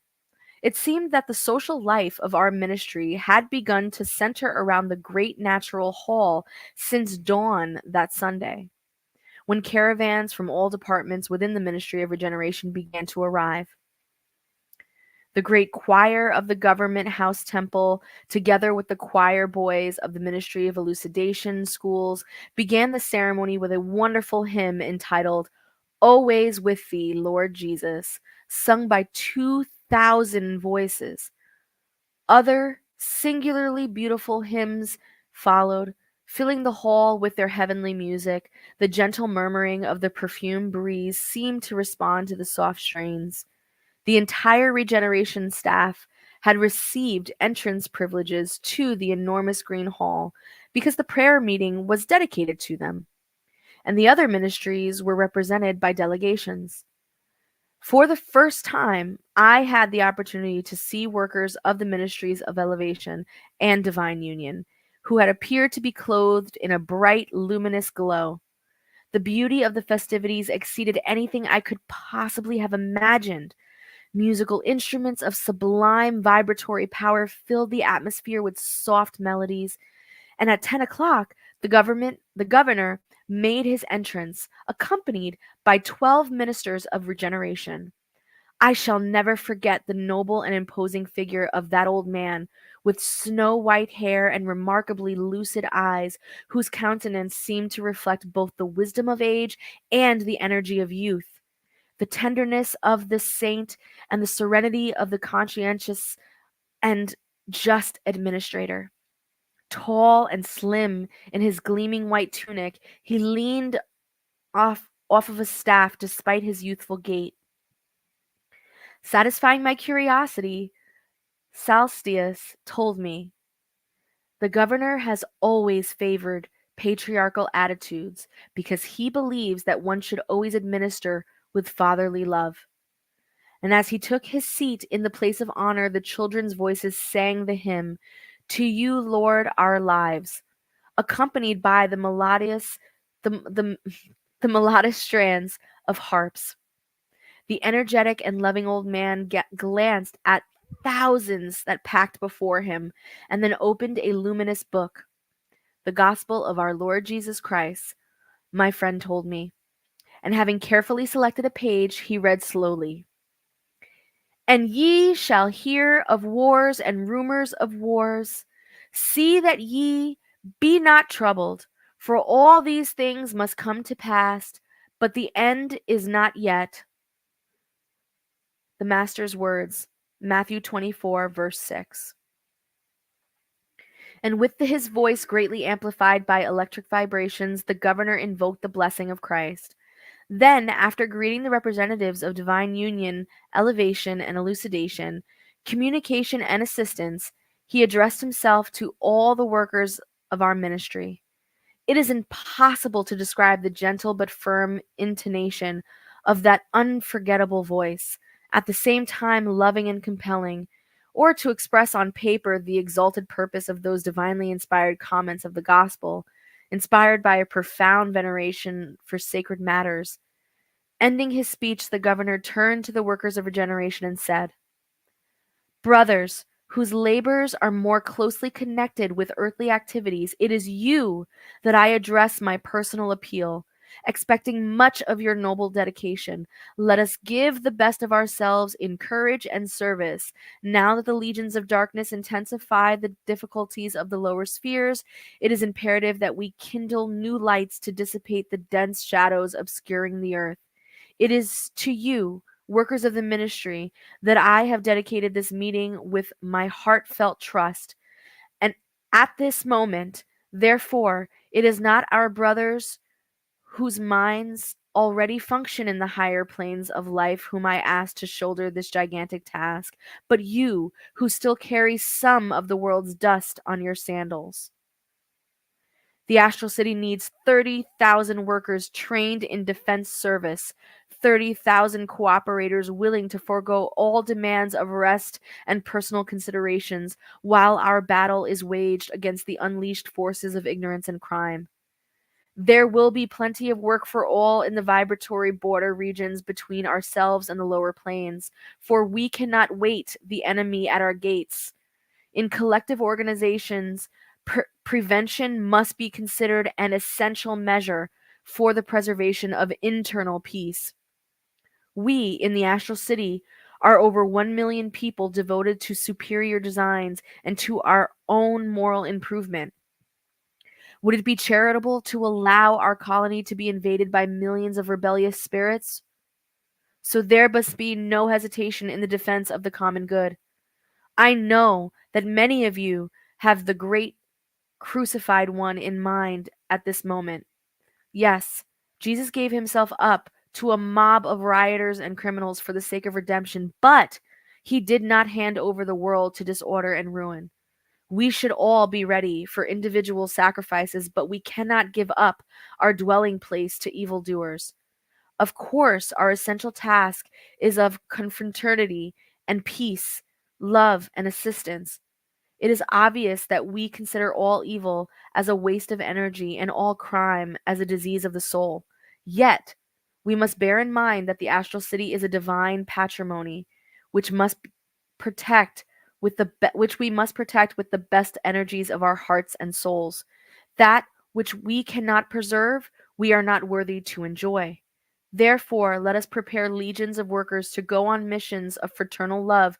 It seemed that the social life of our ministry had begun to center around the great natural hall since dawn that Sunday, when caravans from all departments within the Ministry of Regeneration began to arrive. The great choir of the government house temple, together with the choir boys of the Ministry of Elucidation schools, began the ceremony with a wonderful hymn entitled Always with Thee, Lord Jesus, sung by 2,000 voices. Other singularly beautiful hymns followed, filling the hall with their heavenly music. The gentle murmuring of the perfumed breeze seemed to respond to the soft strains. The entire regeneration staff had received entrance privileges to the enormous green hall because the prayer meeting was dedicated to them, and the other ministries were represented by delegations. For the first time, I had the opportunity to see workers of the ministries of elevation and divine union, who had appeared to be clothed in a bright, luminous glow. The beauty of the festivities exceeded anything I could possibly have imagined. Musical instruments of sublime vibratory power filled the atmosphere with soft melodies, and at 10 o'clock, the governor made his entrance, accompanied by 12 ministers of regeneration. I shall never forget the noble and imposing figure of that old man, with snow-white hair and remarkably lucid eyes, whose countenance seemed to reflect both the wisdom of age and the energy of youth. The tenderness of the saint and the serenity of the conscientious and just administrator. Tall and slim in his gleaming white tunic, he leaned off of a staff despite his youthful gait. Satisfying my curiosity, Salstius told me, the governor has always favored patriarchal attitudes because he believes that one should always administer with fatherly love. And as he took his seat in the place of honor, the children's voices sang the hymn, To You, Lord, Our Lives. accompanied by the melodious strands of harps. The energetic and loving old man glanced at thousands that packed before him, and then opened a luminous book. The Gospel of our Lord Jesus Christ, my friend told me, and having carefully selected a page, he read slowly. And ye shall hear of wars and rumors of wars. See that ye be not troubled, for all these things must come to pass, but the end is not yet. The Master's words, Matthew 24, verse 6. And with his voice greatly amplified by electric vibrations, the governor invoked the blessing of Christ. Then, after greeting the representatives of divine union, elevation, and elucidation, communication, and assistance, he addressed himself to all the workers of our ministry. It is impossible to describe the gentle but firm intonation of that unforgettable voice, at the same time loving and compelling, or to express on paper the exalted purpose of those divinely inspired comments of the gospel, inspired by a profound veneration for sacred matters. Ending his speech, the governor turned to the workers of regeneration and said, Brothers, whose labors are more closely connected with earthly activities, it is you that I address my personal appeal, expecting much of your noble dedication. Let us give the best of ourselves in courage and service. Now that the legions of darkness intensify the difficulties of the lower spheres, it is imperative that we kindle new lights to dissipate the dense shadows obscuring the earth. It is to you, workers of the ministry, that I have dedicated this meeting with my heartfelt trust. And at this moment, therefore, it is not our brothers whose minds already function in the higher planes of life whom I ask to shoulder this gigantic task, but you who still carry some of the world's dust on your sandals. The Astral City needs 30,000 workers trained in defense service, 30,000 cooperators willing to forego all demands of rest and personal considerations while our battle is waged against the unleashed forces of ignorance and crime. There will be plenty of work for all in the vibratory border regions between ourselves and the lower planes, for we cannot wait the enemy at our gates. In collective organizations, prevention must be considered an essential measure for the preservation of internal peace. We, in the Astral City, are over 1 million people devoted to superior designs and to our own moral improvement. Would it be charitable to allow our colony to be invaded by millions of rebellious spirits? So there must be no hesitation in the defense of the common good. I know that many of you have the great crucified one in mind at this moment. Yes, Jesus gave himself up to a mob of rioters and criminals for the sake of redemption, but he did not hand over the world to disorder and ruin. We should all be ready for individual sacrifices, but we cannot give up our dwelling place to evildoers. Of course, our essential task is of confraternity and peace, love and assistance. It is obvious that we consider all evil as a waste of energy and all crime as a disease of the soul. Yet, we must bear in mind that the Astral City is a divine patrimony, which which we must protect with the best energies of our hearts and souls. That which we cannot preserve, we are not worthy to enjoy. Therefore, let us prepare legions of workers to go on missions of fraternal love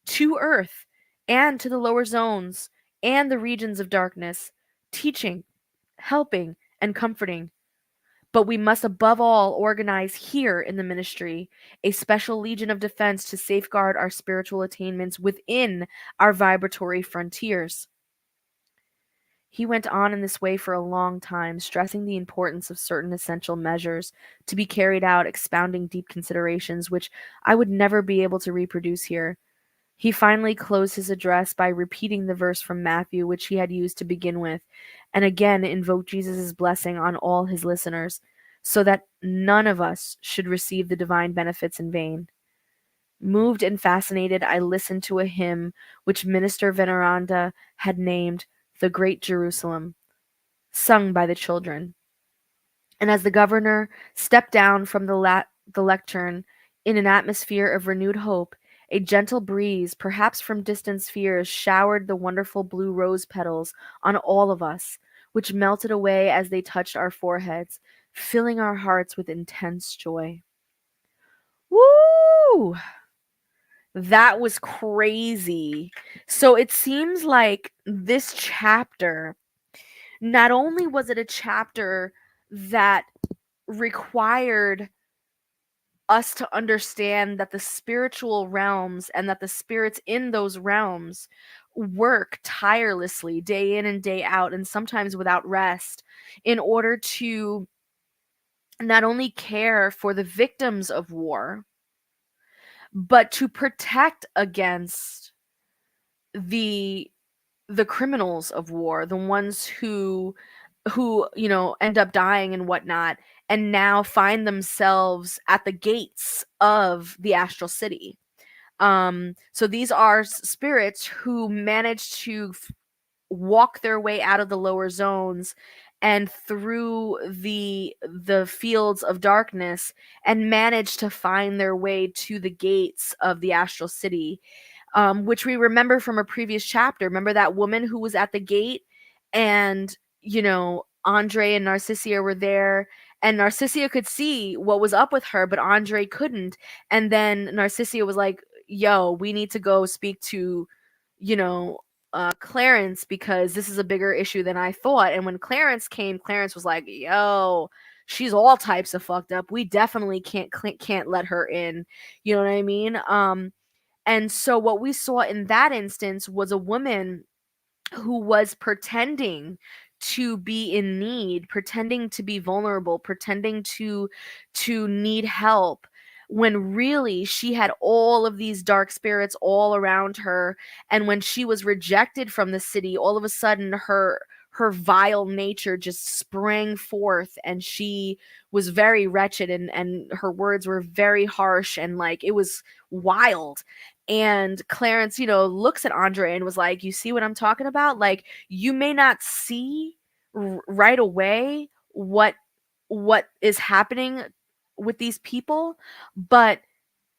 to Earth and to the lower zones and the regions of darkness, teaching, helping, and comforting. But we must above all organize here in the ministry a special legion of defense to safeguard our spiritual attainments within our vibratory frontiers. He went on in this way for a long time, stressing the importance of certain essential measures to be carried out, expounding deep considerations which I would never be able to reproduce here. He finally closed his address by repeating the verse from Matthew, which he had used to begin with, and again invoked Jesus' blessing on all his listeners, so that none of us should receive the divine benefits in vain. Moved and fascinated, I listened to a hymn which Minister Veneranda had named The Great Jerusalem. sung by the children. And as the governor stepped down from the lectern in an atmosphere of renewed hope, a gentle breeze, perhaps from distant spheres, showered the wonderful blue rose petals on all of us, which melted away as they touched our foreheads, filling our hearts with intense joy. Woo! That was crazy. So it seems like this chapter, not only was it a chapter that required us to understand that the spiritual realms and that the spirits in those realms work tirelessly day in and day out, and sometimes without rest, in order to not only care for the victims of war, but to protect against the the criminals of war, the ones who end up dying and whatnot, and now find themselves at the gates of the astral city. So these are spirits who manage to walk their way out of the lower zones and through the fields of darkness, and manage to find their way to the gates of the astral city, which we remember from a previous chapter. Remember that woman who was at the gate, and Andre and Narcissia were there, and Narcissia could see what was up with her, but Andre couldn't. And then Narcissia was like, "Yo, we need to go speak to, you know, Clarence, because this is a bigger issue than I thought." And when Clarence came, Clarence was like, "Yo, she's all types of fucked up. We definitely can't let her in." You know what I mean? And so what we saw in that instance was a woman who was pretending to be in need, pretending to be vulnerable, pretending to need help, when really she had all of these dark spirits all around her. And when she was rejected from the city, all of a sudden her vile nature just sprang forth, and she was very wretched, and her words were very harsh, and like it was wild. And Clarence, looks at Andre and was like, "You see what I'm talking about? Like, you may not see right away what is happening with these people, but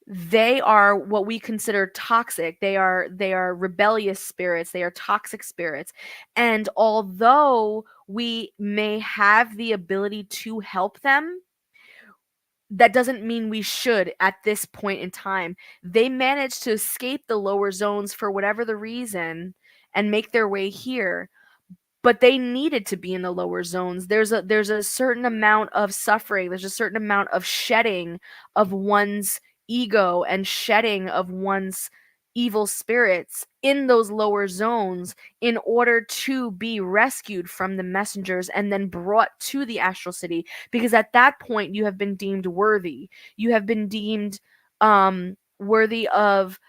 they are what we consider toxic. They are rebellious spirits. They are toxic spirits. And although we may have the ability to help them, that doesn't mean we should at this point in time. They managed to escape the lower zones for whatever the reason and make their way here, but they needed to be in the lower zones. There's a certain amount of suffering, there's a certain amount of shedding of one's ego and shedding of one's evil spirits in those lower zones, in order to be rescued from the messengers and then brought to the astral city, because at that point you have been deemed worthy. You have been deemed worthy of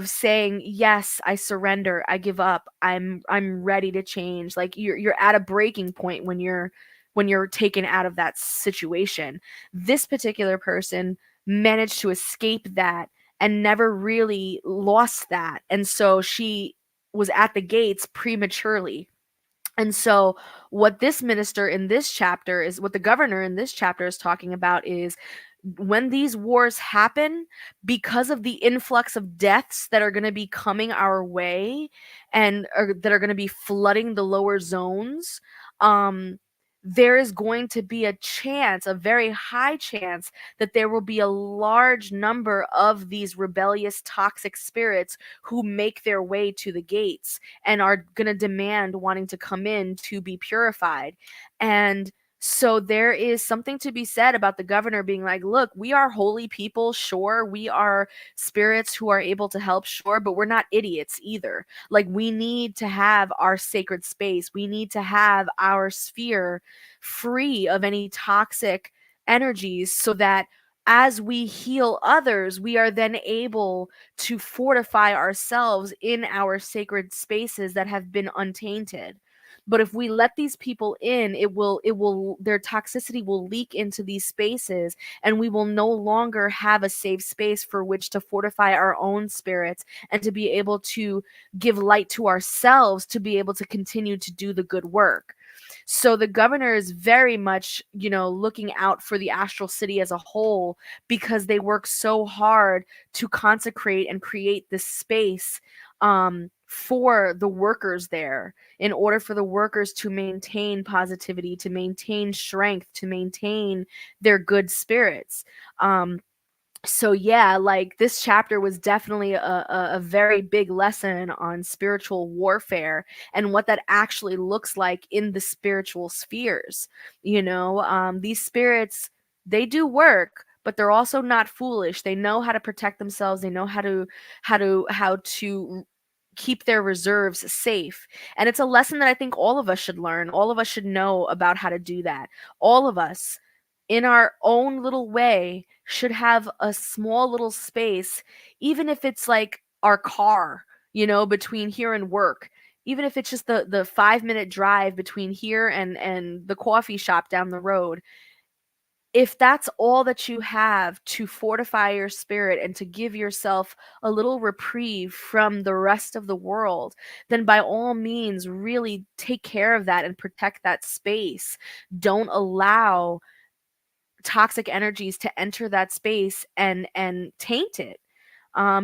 saying, "Yes, I surrender, I give up, I'm ready to change." Like you're at a breaking point when you're taken out of that situation. This particular person managed to escape that and never really lost that, and so she was at the gates prematurely. And so what this minister in this chapter is, what the governor in this chapter is talking about, is when these wars happen, because of the influx of deaths that are going to be coming our way, and that are going to be flooding the lower zones, there is going to be a chance, a very high chance, that there will be a large number of these rebellious toxic spirits who make their way to the gates and are going to demand wanting to come in to be purified. And so there is something to be said about the governor being like, "Look, we are holy people, sure. We are spirits who are able to help, sure, but we're not idiots either. Like, we need to have our sacred space. We need to have our sphere free of any toxic energies, so that as we heal others, we are then able to fortify ourselves in our sacred spaces that have been untainted." But if we let these people in, it will their toxicity will leak into these spaces, and we will no longer have a safe space for which to fortify our own spirits and to be able to give light to ourselves to be able to continue to do the good work. So the governor is very much, looking out for the astral city as a whole, because they work so hard to consecrate and create this space for the workers there, in order for the workers to maintain positivity, to maintain strength, to maintain their good spirits. So yeah, like, this chapter was definitely a very big lesson on spiritual warfare and what that actually looks like in the spiritual spheres. These spirits, they do work, but they're also not foolish. They know how to protect themselves. They know how to keep their reserves safe. And it's a lesson that I think all of us should learn. All of us should know about how to do that. All of us, in our own little way, should have a small little space, even if it's like our car, between here and work. Even if it's just the 5-minute drive between here and the coffee shop down the road. If that's all that you have to fortify your spirit and to give yourself a little reprieve from the rest of the world, then by all means, really take care of that and protect that space. Don't allow toxic energies to enter that space and taint it,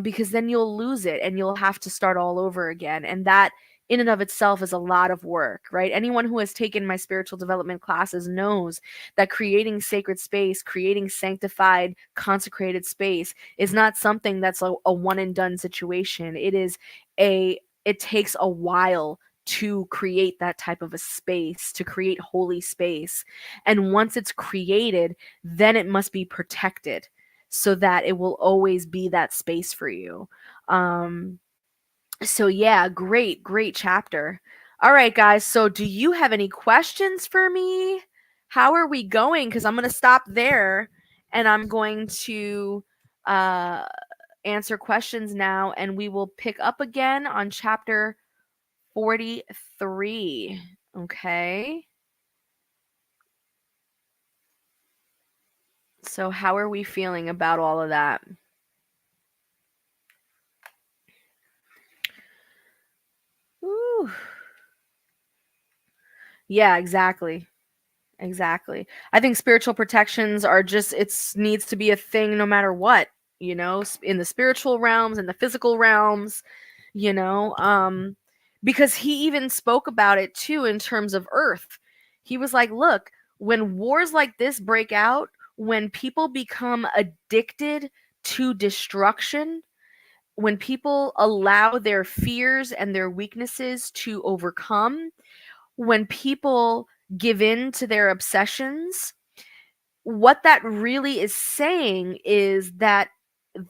because then you'll lose it and you'll have to start all over again. And that, in and of itself, is a lot of work, right? Anyone who has taken my spiritual development classes knows that creating sacred space, creating sanctified, consecrated space, is not something that's a one and done situation. It takes a while to create that type of a space, to create holy space. And once it's created, then it must be protected so that it will always be that space for you. So yeah, great chapter. All right, guys. So do you have any questions for me? How are we going? Because I'm going to stop there and I'm going to uh, answer questions now, and we will pick up again on chapter 43. Okay. So how are we feeling about all of that? Ooh. Yeah, exactly. Exactly. I think spiritual protections are just, it's needs to be a thing no matter what, in the spiritual realms and the physical realms, you know, because he even spoke about it too in terms of Earth. He was like, look, when wars like this break out, when people become addicted to destruction, when people allow their fears and their weaknesses to overcome, when people give in to their obsessions, what that really is saying is that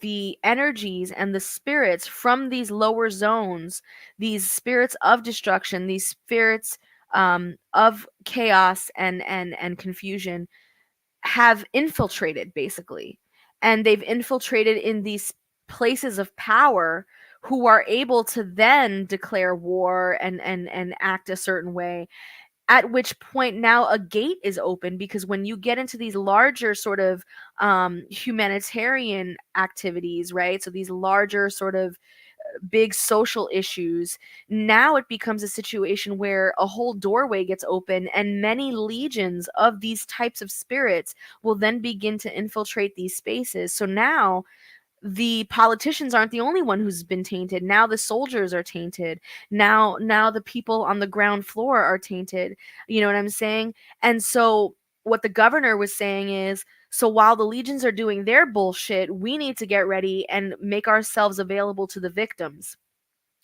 the energies and the spirits from these lower zones, these spirits of destruction, these spirits of chaos and confusion, have infiltrated, basically. And they've infiltrated in these places of power, who are able to then declare war and act a certain way, at which point now a gate is open, because when you get into these larger sort of humanitarian activities, right, so these larger sort of big social issues, now it becomes a situation where a whole doorway gets open, and many legions of these types of spirits will then begin to infiltrate these spaces. So now the politicians aren't the only one who's been tainted. Now the soldiers are tainted. Now the people on the ground floor are tainted. You know what I'm saying? And so what the governor was saying is, so while the legions are doing their bullshit, we need to get ready and make ourselves available to the victims.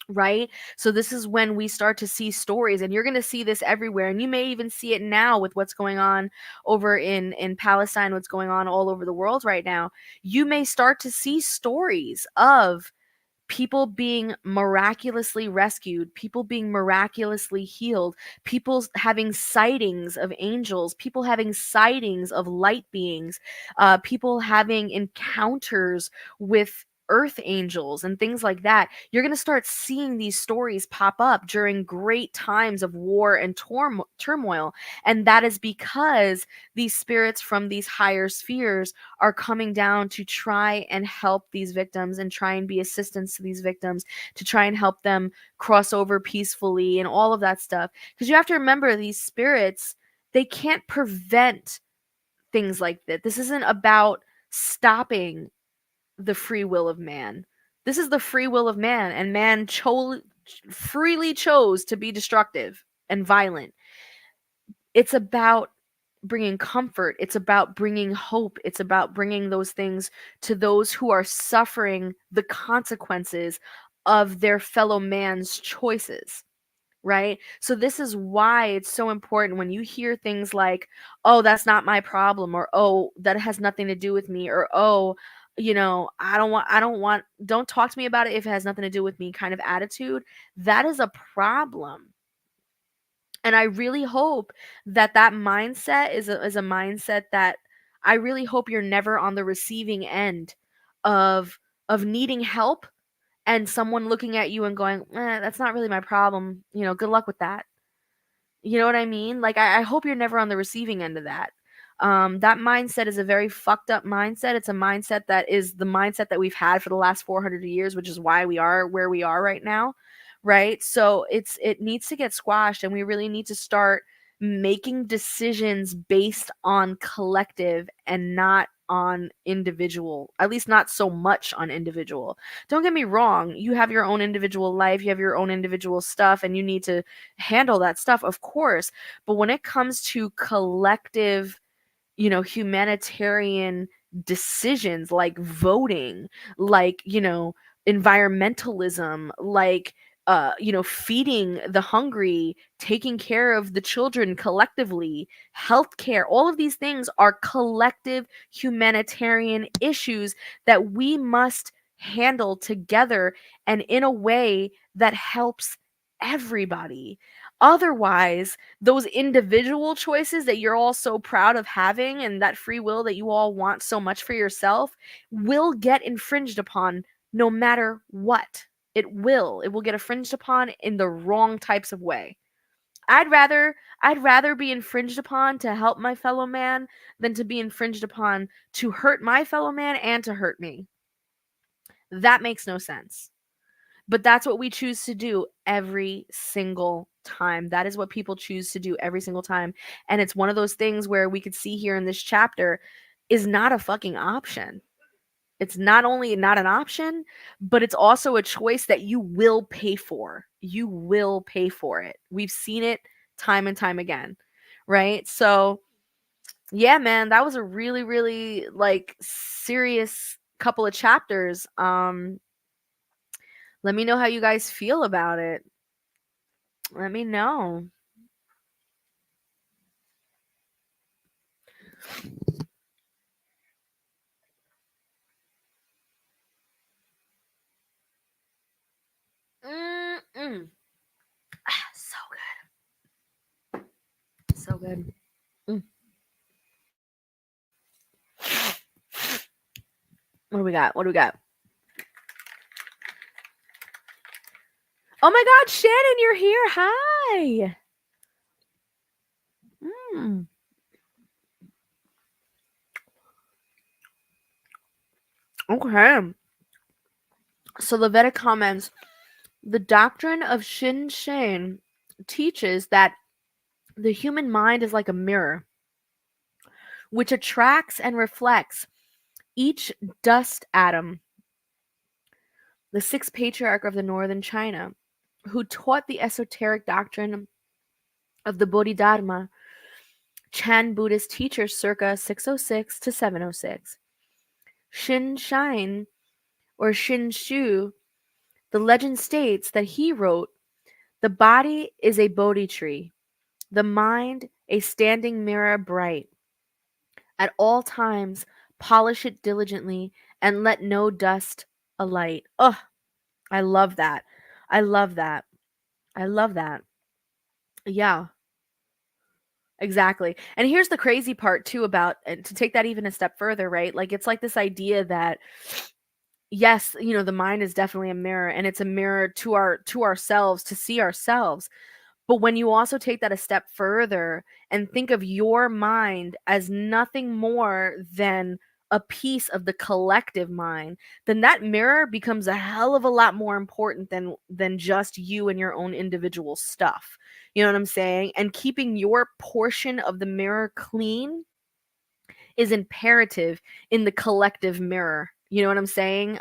Right? So this is when we start to see stories, and you're going to see this everywhere, and you may even see it now with what's going on over in Palestine, what's going on all over the world right now. You may start to see stories of people being miraculously rescued, people being miraculously healed, people having sightings of angels, people having sightings of light beings, people having encounters with earth angels and things like that. You're going to start seeing these stories pop up during great times of war and turmoil. And that is because these spirits from these higher spheres are coming down to try and help these victims and try and be assistance to these victims, to try and help them cross over peacefully and all of that stuff. Because you have to remember, these spirits, they can't prevent things like that. This isn't about stopping the free will of man. This is the free will of man, and man freely chose to be destructive and violent. It's about bringing comfort. It's about bringing hope. It's about bringing those things to those who are suffering the consequences of their fellow man's choices. Right? So this is why it's so important when you hear things like, "Oh, that's not my problem," or "Oh, that has nothing to do with me," or "Oh, don't talk to me about it if it has nothing to do with me," kind of attitude. That is a problem. And I really hope that that mindset is a mindset that I really hope you're never on the receiving end of needing help and someone looking at you and going, that's not really my problem. Good luck with that. You know what I mean? Like, I hope you're never on the receiving end of that. That mindset is a very fucked up mindset. It's a mindset that is the mindset that we've had for the last 400 years, which is why we are where we are right now, right? So it needs to get squashed, and we really need to start making decisions based on collective and not on individual, at least not so much on individual. Don't get me wrong, you have your own individual life, you have your own individual stuff, and you need to handle that stuff, of course. But when it comes to collective, humanitarian decisions like voting, like, environmentalism, like, feeding the hungry, taking care of the children collectively, healthcare, all of these things are collective humanitarian issues that we must handle together and in a way that helps everybody. Otherwise, those individual choices that you're all so proud of having and that free will that you all want so much for yourself will get infringed upon no matter what. It will get infringed upon in the wrong types of way. I'd rather be infringed upon to help my fellow man than to be infringed upon to hurt my fellow man and to hurt me. That makes no sense. But that's what we choose to do every single time. That is what people choose to do every single time. And it's one of those things where we could see here in this chapter is not a fucking option. It's not only not an option, but it's also a choice that you will pay for. You will pay for it. We've seen it time and time again. Right? So, yeah, man, that was a really, really like serious couple of chapters. Let me know how you guys feel about it. Let me know. Mm-mm. So good. So good. Mm. What do we got? What do we got? Oh my God, Shannon, you're here. Hi. Mm. Okay. So the Vedic comments, the doctrine of Shin Shan teaches that the human mind is like a mirror, which attracts and reflects each dust atom. The sixth patriarch of the northern China, who taught the esoteric doctrine of the Bodhidharma, Chan Buddhist teacher circa 606 to 706. Shin Shine, or Shin Shu, the legend states that he wrote, "The body is a Bodhi tree, the mind a standing mirror bright. At all times polish it diligently, and let no dust alight." Oh, I love that. I love that. I love that. Yeah, exactly. And here's the crazy part too about, and to take that even a step further, right? Like, it's like this idea that yes, the mind is definitely a mirror, and it's a mirror to ourselves, to see ourselves. But when you also take that a step further and think of your mind as nothing more than a piece of the collective mind, then that mirror becomes a hell of a lot more important than just you and your own individual stuff. You know what I'm saying? And keeping your portion of the mirror clean is imperative in the collective mirror. You know what I'm saying?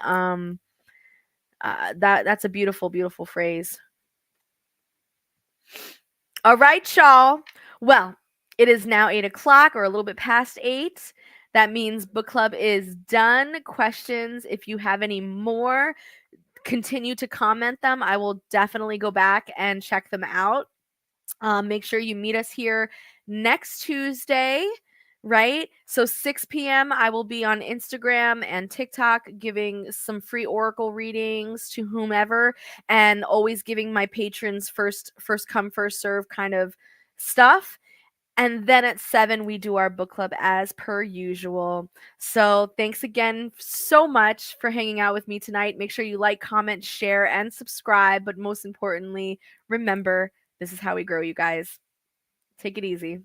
That's a beautiful, beautiful phrase. All right, y'all. Well, it is now 8 o'clock or a little bit past 8. That means book club is done. Questions, if you have any more, continue to comment them. I will definitely go back and check them out. Make sure you meet us here next Tuesday, right? So 6 p.m. I will be on Instagram and TikTok giving some free oracle readings to whomever, and always giving my patrons first come first serve kind of stuff. And then at 7, we do our book club as per usual. So thanks again so much for hanging out with me tonight. Make sure you like, comment, share, and subscribe. But most importantly, remember, this is how we grow, you guys. Take it easy.